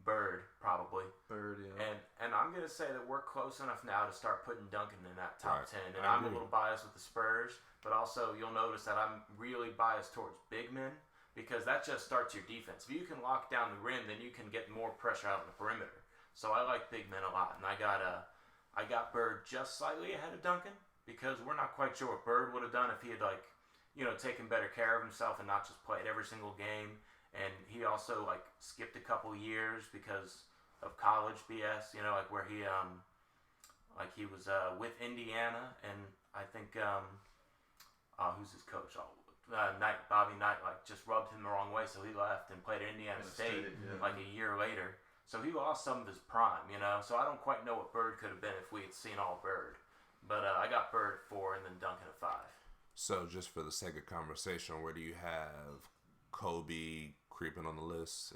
Bird probably. Bird, yeah. And I'm gonna say that we're close enough now to start putting Duncan in that top 10. And I I'm a little biased with the Spurs, but also you'll notice that I'm really biased towards big men, because that just starts your defense. If you can lock down the rim, then you can get more pressure out on the perimeter. So I like big men a lot, and I got Bird just slightly ahead of Duncan, because we're not quite sure what Bird would have done if he had taken better care of himself and not just played every single game. And he also skipped a couple years because of college BS, where he he was with Indiana, and I think who's his coach? Bobby Knight just rubbed him the wrong way, so he left and played at Indiana State a year later. So he lost some of his prime, you know. So I don't quite know what Bird could have been if we had seen all Bird. But I got Bird at 4 and then Duncan at 5. So just for the sake of conversation, where do you have Kobe creeping on the list?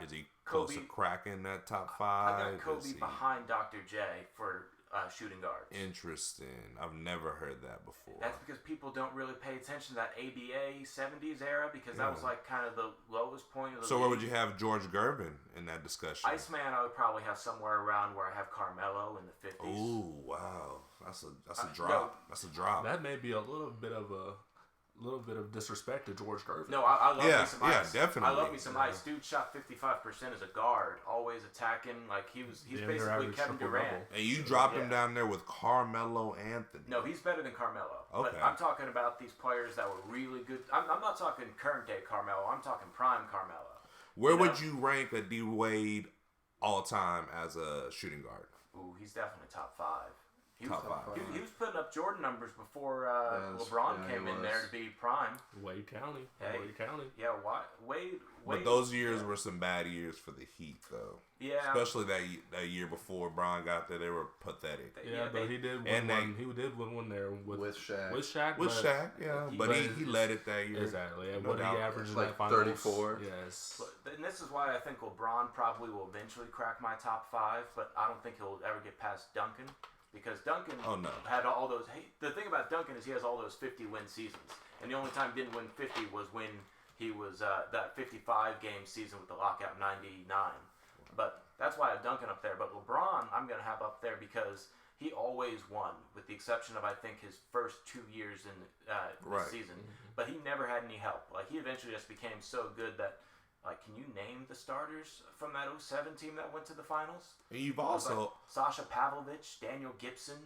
Is he close to cracking that top 5? I got Kobe behind Dr. J for shooting guards. Interesting. I've never heard that before. That's because people don't really pay attention to that ABA 70s era because that was like kind of the lowest point of the So league. where would you have George Gervin in that discussion? Iceman, I would probably have somewhere around where I have Carmelo in the 50s. Ooh, wow. That's a drop. That's a drop. That may be a little bit of disrespect to George Gervin. No, I love me some Ice. Yeah, definitely. I love me some Ice. Dude shot 55% as a guard, always attacking. Like he's basically Kevin Durant. And you dropped him down there with Carmelo Anthony. No, he's better than Carmelo. Okay. But I'm talking about these players that were really good. I'm not talking current day Carmelo. I'm talking prime Carmelo. Where would you rank a D Wade all time as a shooting guard? Ooh, he's definitely top 5. He was putting up Jordan numbers before LeBron came in there to be prime. Wade County. Hey. Wade County. Yeah, Wade. But those years were some bad years for the Heat, though. Yeah. Especially that year before Bron got there, they were pathetic. But he did win one. He did win one there with Shaq. With Shaq. But he led it that year. Exactly. And what he averaged in that finals? 34. Yes. And this is why I think LeBron probably will eventually crack my top 5, but I don't think he'll ever get past Duncan. Because Duncan had all those. The thing about Duncan is he has all those 50-win seasons, and the only time he didn't win 50 was when he was that 55-game season with the lockout '99. But that's why I have Duncan up there. But LeBron, I'm gonna have up there because he always won, with the exception of I think his first 2 years in the season. But he never had any help. Like he eventually just became so good that. Like, can you name the starters from that 07 team that went to the finals? And you've also... Like Sasha Pavlovich, Daniel Gibson.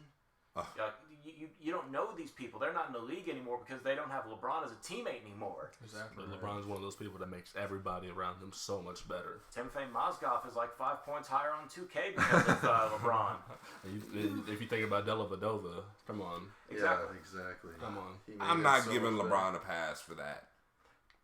You don't know these people. They're not in the league anymore because they don't have LeBron as a teammate anymore. Exactly. LeBron's one of those people that makes everybody around him so much better. Timofey Mozgov is like 5 points higher on 2K because of LeBron. If you think about Dellavedova, come on. Exactly. Yeah, exactly. Come on. I'm not giving LeBron a pass for that.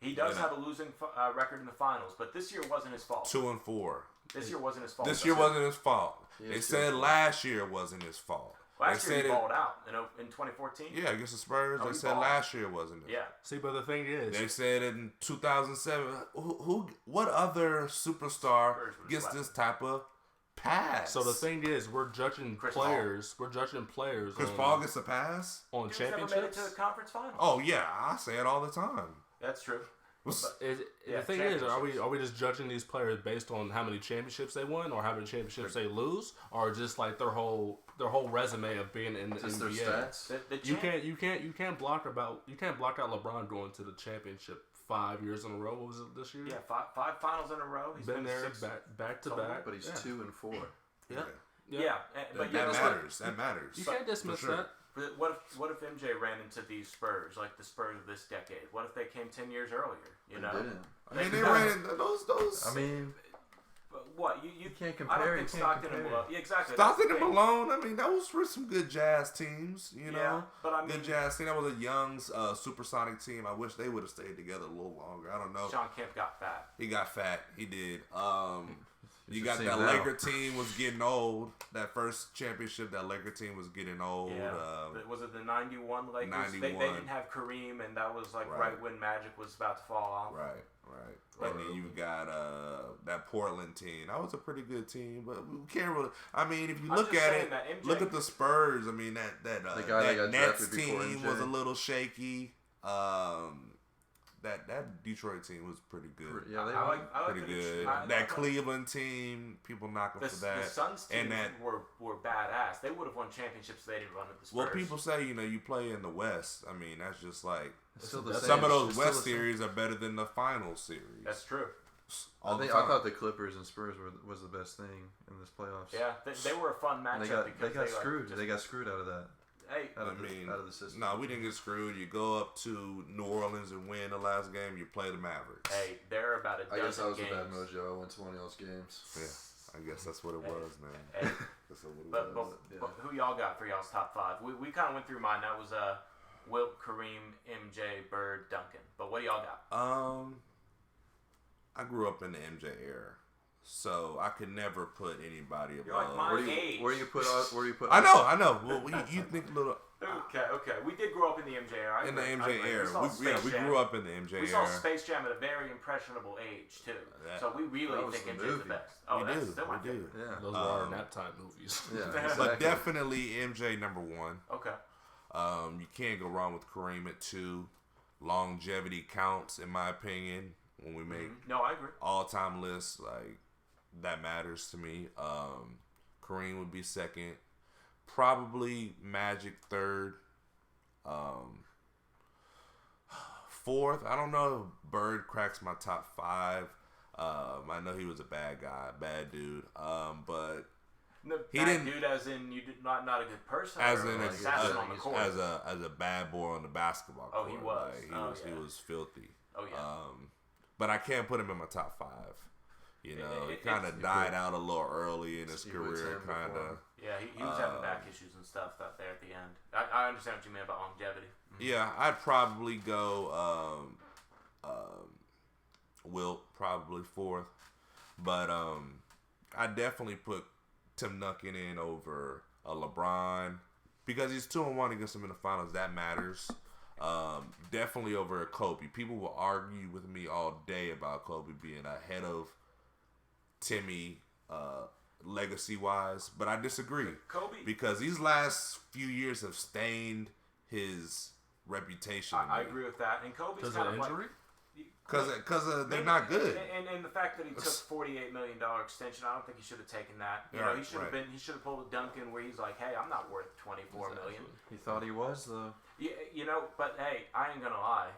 He does have a losing record in the finals, but this year wasn't his fault. 2-4. This year wasn't his fault. This year wasn't his fault. They said last year wasn't his fault. Last year he balled out in 2014. Yeah, againest the Spurs. They said last year wasn't it. Yeah. See, but the thing is, they said in 2007. What other superstar gets this type of pass? So the thing is, we're judging players. We're judging players. Chris Paul gets a pass on championships. Never made it to the conference finals. Oh yeah, I say it all the time. That's true. The thing is, are we just judging these players based on how many championships they won, or how many championships they lose, or just like their whole resume of being in the NBA? Their stats. You can't block out LeBron going to the championship 5 years in a row. What was it this year? Yeah, five finals in a row. He's been there back to back. But he's 2 and 4. Yeah. But that matters. That matters. You can't dismiss that. But what if MJ ran into these Spurs, like the Spurs of this decade? What if they came 10 years earlier? You know, I mean, they ran into those. I mean, but what you can't compare. I don't think Stockton and Malone. Yeah, exactly. Stockton and Malone. I mean, those were some good Jazz teams. You know, yeah, but I mean, good Jazz team. That was a young supersonic team. I wish they would have stayed together a little longer. I don't know. Sean Kemp got fat. He got fat. He did. You got that Laker team was getting old. That first championship, that Laker team was getting old. Yeah. Was it the 91 Lakers? 91. They didn't have Kareem, and that was like right when Magic was about to fall off. Right. And then you got that Portland team. That was a pretty good team, but we can't really. I mean, if you look at it, look at the Spurs. I mean, that Nets team was a little shaky. That Detroit team was pretty good. Yeah, they were pretty good. That Cleveland team, people knocking for that. The Suns team were badass. They would have won championships if they didn't run at the Spurs. Well, people say, you play in the West. I mean, that's just like some of those West series are better than the final series. That's true. I thought the Clippers and Spurs was the best thing in this playoffs. Yeah, they were a fun matchup. They got screwed. They got screwed out of that. Hey, out of the system. No, we didn't get screwed. You go up to New Orleans and win the last game. You play the Mavericks. Hey, they're about a dozen I guess I was games. a bad mojo. I went to one of those games. Yeah, I guess that's what it was, man. Hey. But who y'all got for y'all's top 5? We kind of went through mine. That was Wilt, Kareem, MJ, Bird, Duncan. But what do y'all got? I grew up in the MJ era, So I could never put anybody above. You're like my age. Where do you put? I know. Well, you think a little. Okay. We did grow up in the MJ era. In the MJ era. We grew up in the MJ era. We saw Space Jam at a very impressionable age, too. So we really think MJ's the best. Oh, that's still my favorite. Yeah. Those are our nap time movies. Yeah, But exactly. definitely MJ number 1. Okay. You can't go wrong with Kareem at 2. Longevity counts, in my opinion, when we make No, I agree. all-time lists. Like, that matters to me. Kareem would be 2nd. Probably Magic 3rd. 4th, I don't know if Bird cracks my top 5. I know he was a bad guy, bad dude. But he didn't. Dude, as in you did not a good person. As or in an assassin on the court. as a bad boy on the basketball court. Oh, he was. Like, he was filthy. Oh yeah. But I can't put him in my top 5. You know, he kind of died out a little early in his career, kind of. Yeah, he was having back issues and stuff out there at the end. I understand what you mean about longevity. Yeah, I'd probably go Wilt, probably 4th. But I definitely put Tim Duncan in over LeBron because he's 2-1 against him in the finals. That matters. Definitely over Kobe. People will argue with me all day about Kobe being ahead of Timmy legacy-wise, but I disagree. Kobe, because these last few years have stained his reputation. I agree with that. And Kobe's Because kind of of injury? Because they're not good. And the fact that he took $48 million extension, I don't think he should have taken that. You know, he should have he should have pulled a Duncan where he's like, hey, I'm not worth $24 million. He thought he was though. You know, but hey, I ain't gonna lie.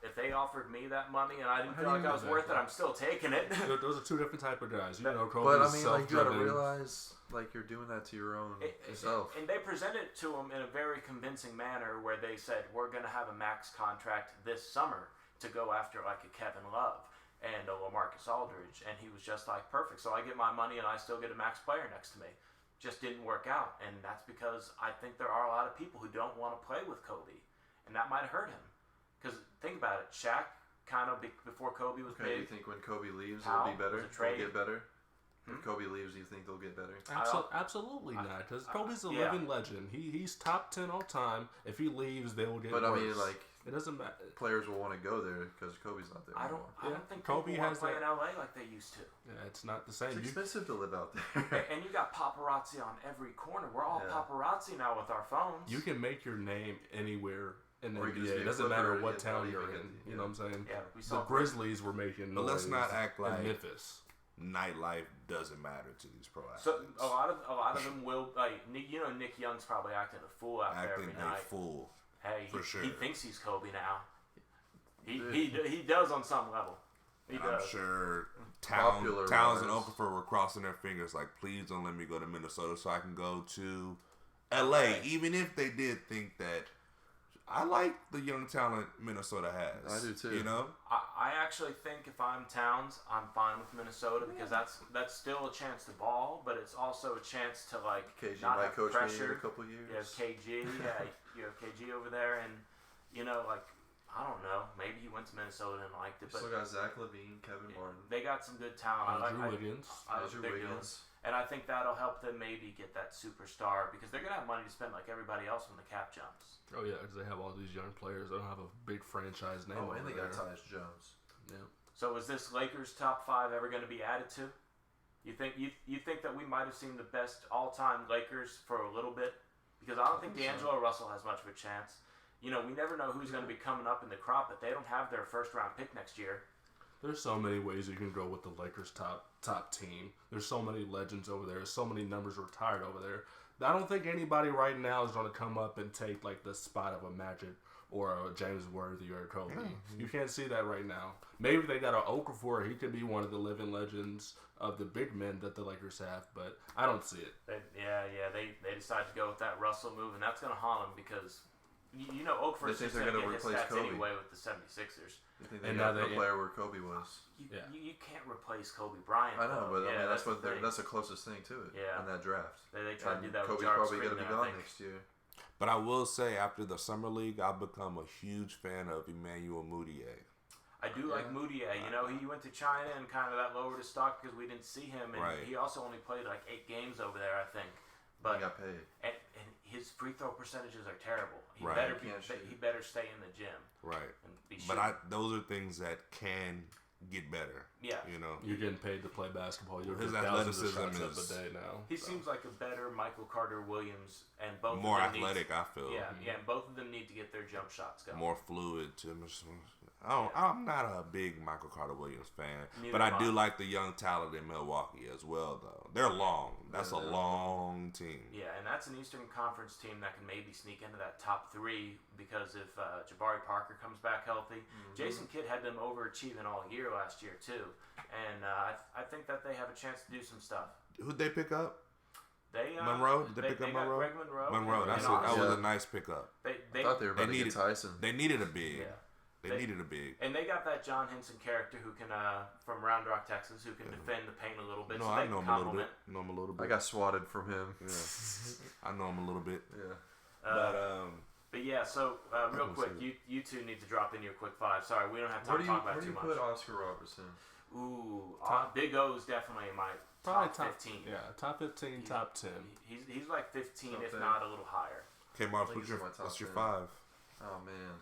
If they offered me that money and I didn't feel like I was worth it, I'm still taking it. Those are two different type of guys. You know, But I Kobe's mean, like you gotta self-driven. realize, like you're doing that to your own self. And they presented it to him in a very convincing manner, where they said, "We're gonna have a max contract this summer to go after like a Kevin Love and a LaMarcus Aldridge," and he was just like, "Perfect. So I get my money and I still get a max player next to me." Just didn't work out, and that's because I think there are a lot of people who don't want to play with Kobe, and that might hurt him. Because think about it, Shaq kind of before Kobe was Okay, big. you think when Kobe leaves, Powell it'll be better? was a trade. It'll get better? If Kobe leaves, do you think they'll get better? Absolutely not. Because Kobe's a yeah. living legend. He's top 10 all time. If he leaves, they will get But worse. I mean, like, it doesn't matter. players will want to go there because Kobe's not there I don't anymore. think Kobe people want has to play that- in LA like they used to. Yeah, it's not the same. It's You- expensive to live out there. And you got paparazzi on every corner. We're all Yeah. paparazzi now with our phones. You can make your name anywhere in the Or you can just NBA. be It a doesn't Clipper matter and what get town money you're because- in. You know what I'm saying? Yeah, we The saw Grizzlies were making But noise let's not act like in Memphis. nightlife doesn't matter to these pro athletes. So a lot of them will Nick Young's probably acting a fool out there acting every a night. fool. Hey, for sure. he thinks he's Kobe now. He does on some level. He I'm does. sure Popular Towns and wise. Okafor were crossing their fingers like, please don't let me go to Minnesota so I can go to LA. Even if they did think that I like the young talent Minnesota has. I do too. You know? I actually think if I'm Towns, I'm fine with Minnesota because that's still a chance to ball, but it's also a chance to like KG not might have coach me in pressure. a couple years. You have KG, you have KG over there, and like I don't know, maybe he went to Minnesota and liked it, but Still got Zach LaVine, Kevin Martin, they got some good talent. Andrew Wiggins. I like Andrew what they're doing. Wiggins. And I think that'll help them maybe get that superstar because they're gonna have money to spend like everybody else when the cap jumps. Oh yeah, because they have all these young players. They don't have a big franchise name. Oh, and over they got there. Tyus Jones. Yeah. So is this Lakers top 5 ever going to be added to? You think that we might have seen the best all-time Lakers for a little bit? Because I don't think D'Angelo Russell has much of a chance. You know, we never know who's going to be coming up in the crop, but they don't have their first-round pick next year. There's so many ways you can go with the Lakers top team. There's so many legends over there. So many numbers retired over there. I don't think anybody right now is going to come up and take like the spot of a Magic or a James Worthy or a Kobe. You can't see that right now. Maybe they got an Okafor. He could be one of the living legends of the big men that the Lakers have, but I don't see it. They decided to go with that Russell move, and that's going to haunt them because you know Okafor's They think just they're going to gonna get his replace stats Kobe. anyway with the 76ers. You think they And got now a they- player where Kobe was? You can't replace Kobe Bryant. I know, though. but I Yeah, mean that's the what thing. that's the closest thing to it. Yeah. In that draft. They tried to do that with Kobe's Jar probably gonna be Springer, I gone think. next year. But I will say, after the summer league, I've become a huge fan of Emmanuel Mudiay. I do like Moutier. You know, he went to China and kind of that lowered his stock because we didn't see him, and he also only played like 8 games over there, I think. But he got paid, and his free throw percentages are terrible. He Right. better stay in the gym. Right. And be But those are things that can get better. Yeah. You know, You're getting paid to play basketball. You're His getting thousands of shots athleticism up a day now. He seems like a better Michael Carter Williams, and both more of them athletic. I feel. Yeah, and both of them need to get their jump shots going. More fluid to him. I'm not a big Michael Carter Williams fan, Neither but am I do like the young talent in Milwaukee as well. Though they're long. That's a long team. Yeah, and that's an Eastern Conference team that can maybe sneak into that top 3 because if Jabari Parker comes back healthy, Jason Kidd had them overachieving all year last year too, and I think that they have a chance to do some stuff. Who'd they pick up? They Monroe? Did they pick up Monroe? Greg Monroe. Monroe. That was a nice pickup. I thought they were about to get Tyson. They needed a big. Yeah. They needed a big. And they got that John Henson character who can, from Round Rock, Texas, who can defend the paint a little bit. No, so I they know can him a little compliment. bit. Know him a little bit. I got swatted from him. Yeah. I know him a little bit. Yeah. But yeah, so real quick, you two need to drop in your quick 5. Sorry, we don't have time to talk about too much. Where do you put Oscar Robertson? Ooh, Big O is definitely in my top 15. Yeah, top 15, top 10. He's like 15, if Something. not a little higher. K-Mart, I think what's your it's 5? Oh man.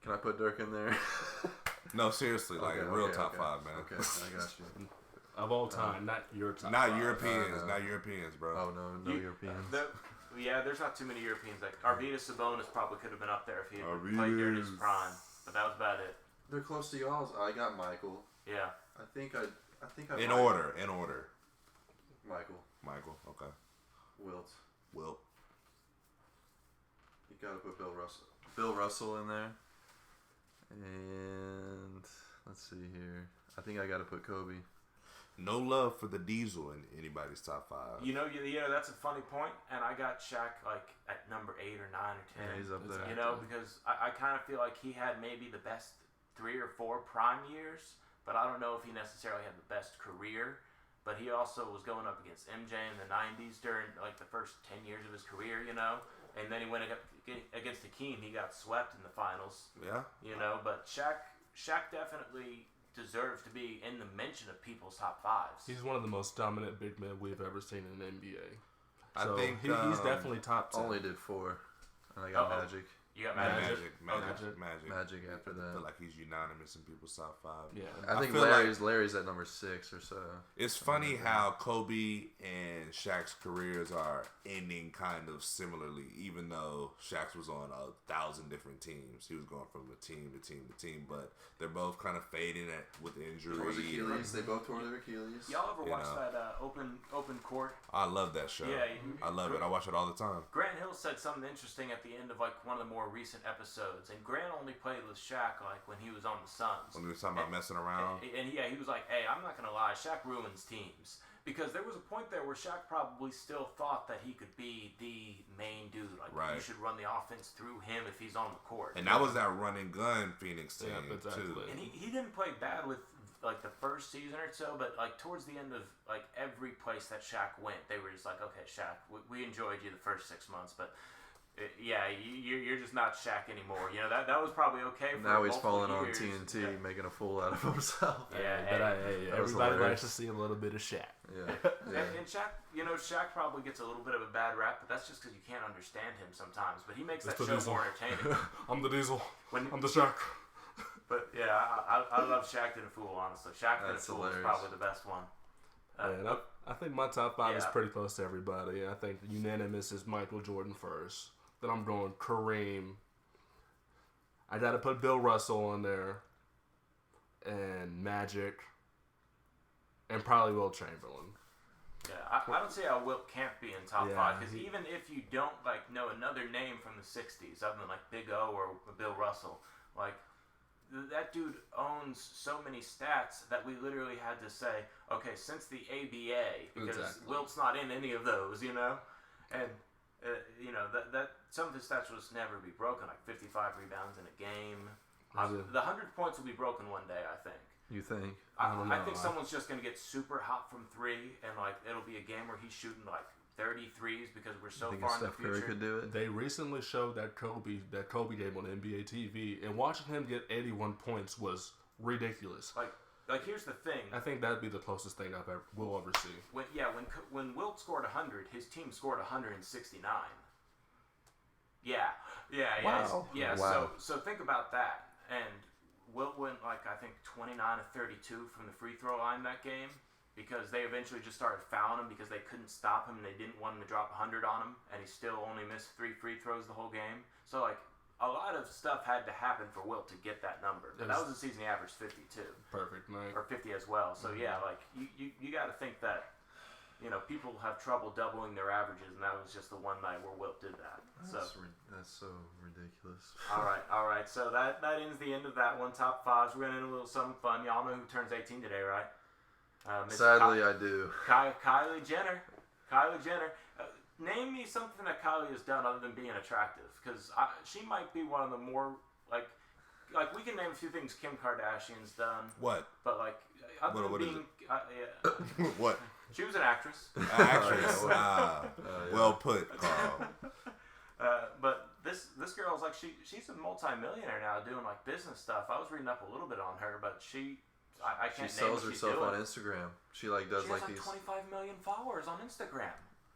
Can I put Dirk in there? No, seriously, like real top 5, man. Okay, I got you. Of all time, not your top. Not 5. Europeans, not Europeans, bro. Oh no, Europeans. There's not too many Europeans. Like Arvydas Sabonis probably could have been up there if he had played during his prime, but that was about it. They're close to y'all's. I got Michael. Yeah. I think I. In order. Michael. Okay. Wilt. Wilt. You gotta put Bill Russell in there. And let's see here. I think I gotta put Kobe. No love for the Diesel in anybody's top 5. You know, that's a funny point, and I got Shaq like at number 8 or 9 or 10. Yeah, he's up there. You know, because I kind of feel like he had maybe the best 3 or 4 prime years, but I don't know if he necessarily had the best career. But he also was going up against MJ in the 90s during like the first 10 years of his career, you know. And then he went against Hakeem. He got swept in the finals. Yeah. You know, but Shaq definitely deserves to be in the mention of people's top 5s. He's one of the most dominant big men we've ever seen in the NBA. So I think he's definitely top 10. Only did 4, and I got Magic. You got Magic after that. I feel like he's unanimous in people's top 5. Yeah. I think feel Larry's at number 6 or so. It's funny how Kobe and Shaq's careers are ending kind of similarly, even though Shaq's was on 1,000 different teams. He was going from team to team, but they're both kind of fading with injury. Achilles. They both tore their Achilles. Y'all ever watch that open court? I love that show. Yeah, I love it. I watch it all the time. Grant Hill said something interesting at the end of like one of the more recent episodes, and Grant only played with Shaq like when he was on the Suns. When we were talking about messing around. And he was like, hey, I'm not going to lie, Shaq ruins teams. Because there was a point there where Shaq probably still thought that he could be the main dude. Like, you should run the offense through him if he's on the court. And that was that run and gun Phoenix team, too. And he didn't play bad with, like, the first season or so, but, like, towards the end of, like, every place that Shaq went, they were just like, okay, Shaq, we enjoyed you the first 6 months, but... you're just not Shaq anymore. You know, that was probably okay for now he's falling years. on TNT, making a fool out of himself. Everybody likes to see a little bit of Shaq. Yeah. And Shaq, Shaq probably gets a little bit of a bad rap, but that's just because you can't understand him sometimes. But he makes that show more entertaining. I'm the Diesel. I'm the Shaq. But yeah, I love Shaq and a Fool, honestly. Shaq and a Fool is probably the best one. I think my top 5 is pretty close to everybody. I think unanimous is Michael Jordan first. Then I'm going Kareem. I got to put Bill Russell in there. And Magic. And probably Will Chamberlain. Yeah, I don't see how Wilt can't be in top 5. Because even if you don't know another name from the 60s, other than Big O or Bill Russell, that dude owns so many stats that we literally had to say, okay, since the ABA, because Wilt's not in any of those, and that some of his stats will just never be broken, like 55 rebounds in a game. The 100 points will be broken one day, I think. You think? I think someone's just going to get super hot from 3, and it'll be a game where he's shooting 33s because we're so Think far in the Steph Curry future. could do it. They recently showed that Kobe game on NBA TV, and watching him get 81 points was ridiculous. Like here's the thing. I think that'd be the closest thing we'll ever see. When Wilt scored 100, his team scored 169. Yeah. Wow. Yeah. Wow. So think about that. And Wilt went I think 29 of 32 from the free throw line that game because they eventually just started fouling him because they couldn't stop him and they didn't want him to drop 100 on him, and he still only missed 3 free throws the whole game. So a lot of stuff had to happen for Wilt to get that number. But that was the season he averaged 52. Perfect night. Or 50 as well. So yeah, you got to think that people have trouble doubling their averages, and that was just the one night where Wilt did that. That's so ridiculous. All right. So that ends the end of that one. Top fives. We're gonna end a little something fun. Y'all know who turns 18 today, right? Sadly, I do. Kylie Jenner. Name me something that Kylie has done other than being attractive, because she might be one of the more like we can name a few things Kim Kardashian's done. What? But other than what is being, it? What? She was an actress. Actress. Well put, Karl. But this girl's she's a multi-millionaire now doing business stuff. I was reading up a little bit on her, but I can't She name sells what she's herself doing. on Instagram. She does She has these. 25 million followers on Instagram.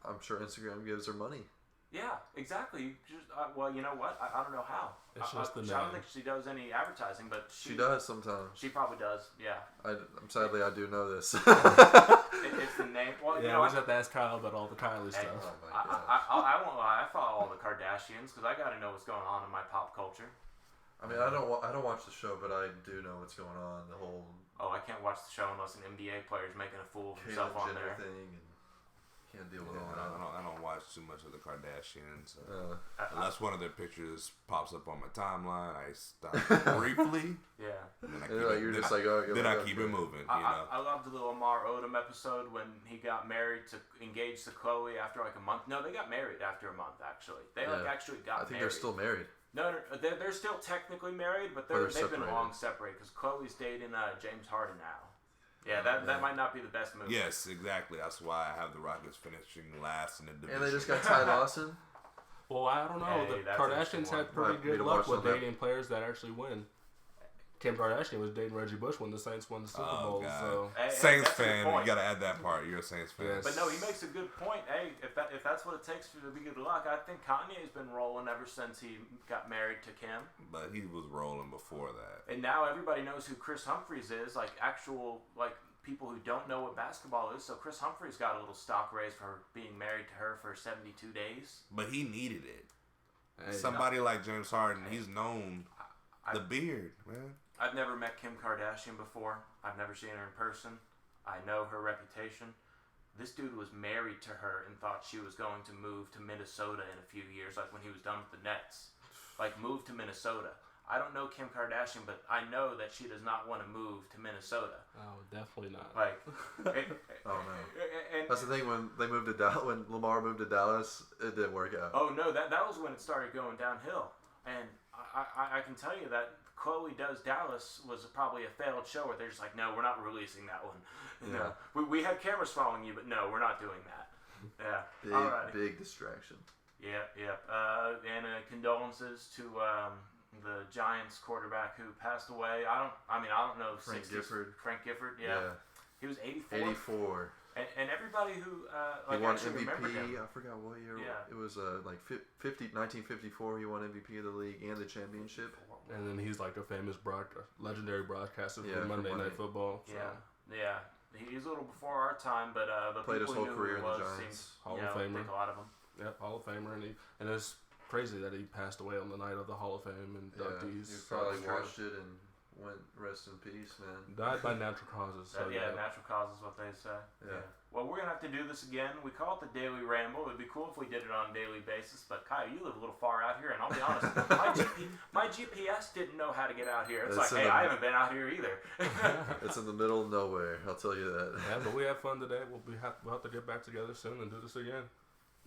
I'm sure Instagram gives her money. Yeah, exactly. Just well, you know what? I don't know how. It's just the I name. don't think she does any advertising, but She does sometimes. She probably does. Yeah. Sadly, I do know this. It's the name. Well, Yeah, we just have to ask Kyle about all the Kylie Hey, stuff. Oh my gosh. I won't lie. I follow all the Kardashians because I got to know what's going on in my pop culture. I mean, I don't watch the show, but I do know what's going on. The whole Oh, I can't watch the show unless an NBA player is making a fool of himself Kylie on Jenner there. thing, and can't deal with Yeah, all that. I don't watch too much of the Kardashians. Unless one of their pictures pops up on my timeline, I stop briefly. Yeah. And then I Then I keep it moving. I loved the Lamar Odom episode when he got engaged to Chloe after a month. No, they got married after a month, actually. They actually got married. I think they're still married. No, they're still technically married, but they've been long separated because Chloe's dating James Harden now. Yeah, that might not be the best move. Yes, exactly. That's why I have the Rockets finishing last in the division. And they just got Ty Lawson. Well, I don't know. Hey, the that's Kardashians had pretty Might good need to luck watch with some of that. dating players that actually win. Kim Kardashian was dating Reggie Bush when the Saints won the Super Bowl. God. So Saints that's a good fan, point. you gotta add that part. You're a Saints fan. Yes. But no, he makes a good point. Hey, if that's what it takes to be good luck, I think Kanye's been rolling ever since he got married to Kim. But he was rolling before that. And now everybody knows who Chris Humphries is, people who don't know what basketball is. So Chris Humphries got a little stock raise for being married to her for 72 days. But he needed it. hey, Somebody like James Harden, he's known the beard, man. I've never met Kim Kardashian before. I've never seen her in person. I know her reputation. This dude was married to her and thought she was going to move to Minnesota in a few years, like when he was done with the Nets. Move to Minnesota. I don't know Kim Kardashian, but I know that she does not want to move to Minnesota. oh, definitely not. Oh no. That's the thing, when they moved to Dallas, when Lamar moved to Dallas, it didn't work out. Oh no, that was when it started going downhill. And I can tell you that Chloe Does Dallas was probably a failed show where they're just like, no, we're not releasing that one. Yeah. No, we had cameras following you, but no, we're not doing that. Yeah. Alrighty. Big distraction. Yeah. And condolences to the Giants quarterback who passed away. I don't know. Frank 60s. Gifford. Frank Gifford. Yeah. He was 84. 84. And everybody who He won actually remembered him. MVP. I forgot what year. Yeah. It was 1954. He won MVP of the league and the championship. And then he's like a famous legendary broadcaster for for Monday Night Football. So. Yeah. He's a little before our time, but the Played his people whole who knew career who in he the was Giants. seemed, Hall of I Famer. think a lot of them. Yep, Hall of Famer, and it's crazy that he passed away on the night of the Hall of Fame inductees. He probably watched it and went rest in peace, man. Died by natural causes. So Natural causes, what they say. Yeah. Well, we're gonna have to do this again. We call it the Daily Ramble. It'd be cool if we did it on a daily basis. But Kyle, you live a little far out here, and I'll be honest, my GPS didn't know how to get out here. It's It's like, hey, I haven't been out here either. It's in the middle of nowhere. I'll tell you that. Yeah, but we had fun today. We'll have to get back together soon and do this again.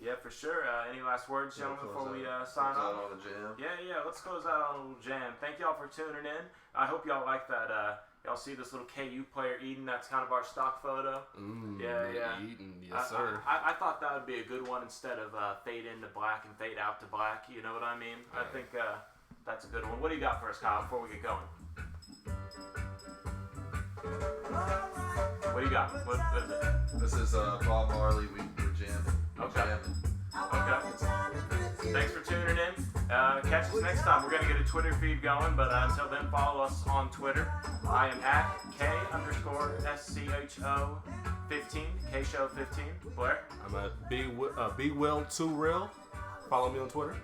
Yeah, for sure. Any last words, gentlemen, before we sign Close off? out on the jam. Yeah. Let's close out on a little jam. Thank y'all for tuning in. I hope y'all like that Y'all see this little KU player eating? That's kind of our stock photo. Yeah. Eating, yes, sir. I thought that would be a good one instead of fade into black and fade out to black. You know what I mean? I think that's a good one. What do you got for us, Kyle, before we get going? What do you got? What is it? This is Bob Marley. We're jamming. Okay. Thanks for tuning in. Catch us next time. We're going to get a Twitter feed going, but until then, follow us on Twitter. I am at K_SCHO15, Kshow15. Blair? I'm at BWill2Real. Follow me on Twitter.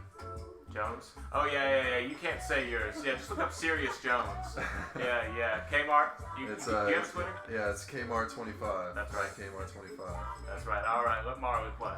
Jones? Oh, yeah. You can't say yours. Yeah, just look up Serious Jones. Yeah. K-Mart? You have Twitter? Yeah, it's K-Mart 25. That's right. K-Mart 25. That's right. All right, let Marley play.